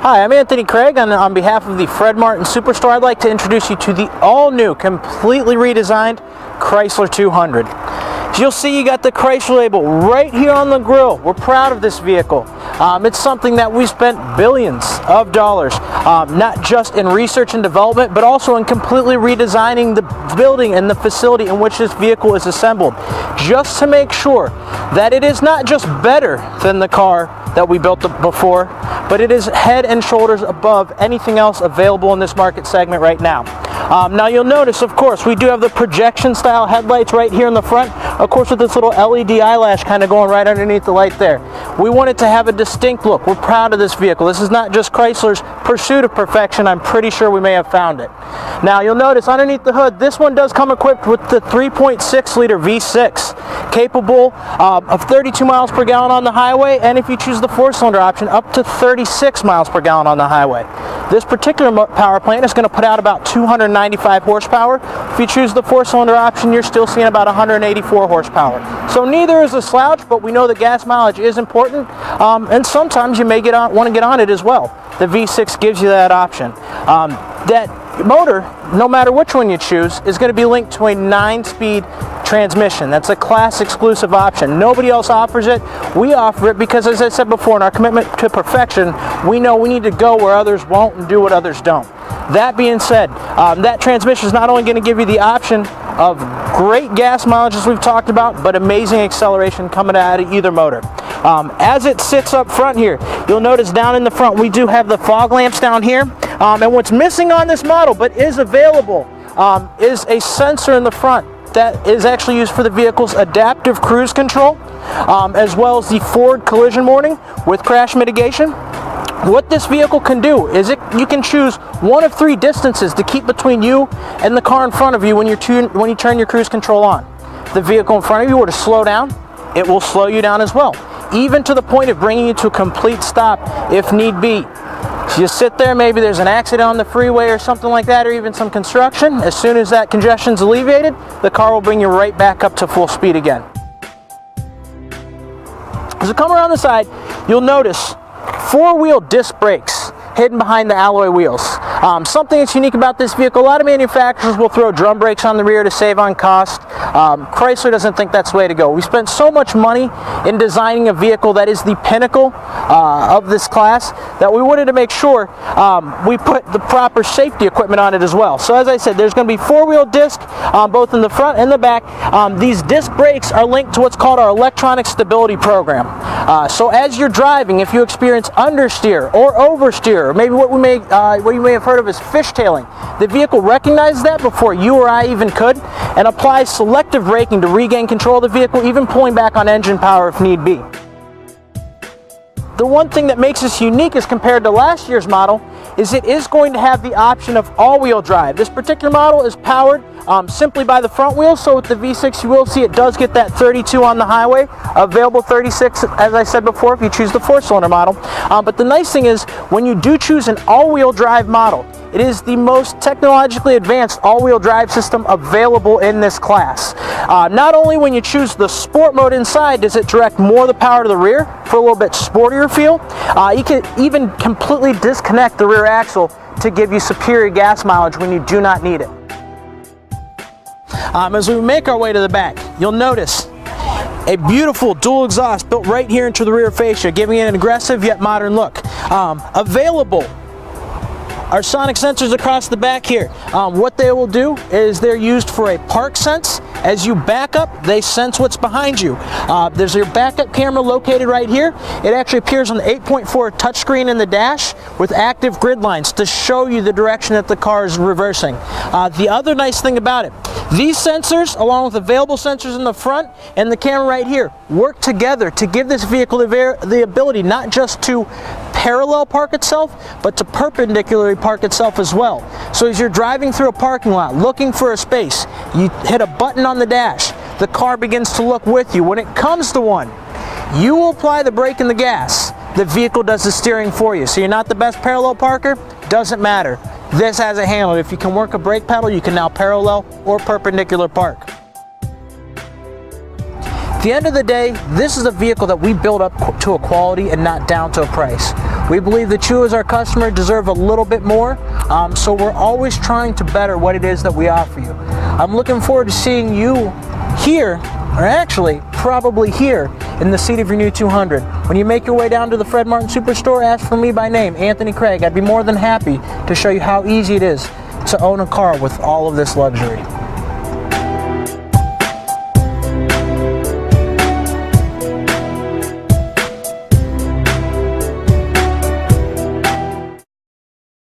Hi, I'm Anthony Craigg, and on behalf of the Martin Superstore, I'd like to introduce you to the all-new, completely redesigned Chrysler 200. As you'll see, you got the Chrysler label right here on the grille. We're proud of this vehicle. It's something that we spent billions of dollars, not just in research and development, but also in completely redesigning the building and the facility in which this vehicle is assembled, just to make sure that it is not just better than the car that we built before, but it is head and shoulders above anything else available in this market segment right now. Now you'll notice, of course, we do have the projection style headlights right here in the front, of course with this little LED eyelash kind of going right underneath the light there. We want it to have a distinct look. We're proud of this vehicle. This is not just Chrysler's pursuit of perfection. I'm pretty sure we may have found it. Now you'll notice underneath the hood, this one does come equipped with the 3.6 liter V6, capable of 32 miles per gallon on the highway, and if you choose the 4-cylinder option, up to 36 miles per gallon on the highway. This particular power plant is going to put out about 295 horsepower. If you choose the 4-cylinder option, you're still seeing about 184 horsepower. So neither is a slouch, but we know that gas mileage is important, and sometimes you may want to get on it as well. The V6 gives you that option. That motor, no matter which one you choose, is going to be linked to a 9-speed transmission. That's a class exclusive option. Nobody else offers it. We offer it because, as I said before, in our commitment to perfection, we know we need to go where others won't and do what others don't. That being said, that transmission is not only going to give you the option of great gas mileage, as we've talked about, but amazing acceleration coming out of either motor. As it sits up front here, you'll notice down in the front we do have the fog lamps down here, and what's missing on this model but is available is a sensor in the front that is actually used for the vehicle's adaptive cruise control, as well as the forward collision warning with crash mitigation. What this vehicle can do is you can choose one of 3 distances to keep between you and the car in front of you when you turn your cruise control on. If the vehicle in front of you were to slow down, it will slow you down as well, even to the point of bringing you to a complete stop if need be. So you sit there, maybe there's an accident on the freeway or something like that, or even some construction. As soon as that congestion's alleviated, the car will bring you right back up to full speed again. As you come around the side, you'll notice 4-wheel disc brakes hidden behind the alloy wheels. Something that's unique about this vehicle, a lot of manufacturers will throw drum brakes on the rear to save on cost. Chrysler doesn't think that's the way to go. We spent so much money in designing a vehicle that is the pinnacle of this class that we wanted to make sure we put the proper safety equipment on it as well. So as I said, there's going to be 4-wheel disc both in the front and the back. These disc brakes are linked to what's called our electronic stability program. So as you're driving, if you experience understeer or oversteer, or maybe what you may have heard of as fishtailing, the vehicle recognizes that before you or I even could and applies selective braking to regain control of the vehicle, even pulling back on engine power if need be. The one thing that makes this unique as compared to last year's model is it is going to have the option of all-wheel drive. This particular model is powered simply by the front wheels, so with the V6 you will see it does get that 32 on the highway, available 36 as I said before if you choose the 4-cylinder model. But the nice thing is when you do choose an all-wheel drive model, it is the most technologically advanced all-wheel drive system available in this class. Not only when you choose the sport mode inside does it direct more of the power to the rear for a little bit sportier feel, you can even completely disconnect the rear axle to give you superior gas mileage when you do not need it. As we make our way to the back, you'll notice a beautiful dual exhaust built right here into the rear fascia, giving it an aggressive yet modern look. Available are sonic sensors across the back here. What they will do is they're used for a park sense. As you back up, they sense what's behind you. There's your backup camera located right here. It actually appears on the 8.4 touchscreen in the dash with active grid lines to show you the direction that the car is reversing. The other nice thing about it, these sensors, along with available sensors in the front and the camera right here, work together to give this vehicle the ability not just to parallel park itself, but to perpendicularly park itself as well. So as you're driving through a parking lot looking for a space, you hit a button on the dash, the car begins to look with you. When it comes to one, you will apply the brake and the gas. The vehicle does the steering for you. So you're not the best parallel parker, doesn't matter. This has a handle. If you can work a brake pedal, you can now parallel or perpendicular park. At the end of the day, this is a vehicle that we build up to a quality and not down to a price. We believe that you as our customer deserve a little bit more, so we're always trying to better what it is that we offer you. I'm looking forward to seeing you here, or actually probably here, in the seat of your new 200. When you make your way down to the Fred Martin Superstore, ask for me by name, Anthony Craigg. I'd be more than happy to show you how easy it is to own a car with all of this luxury.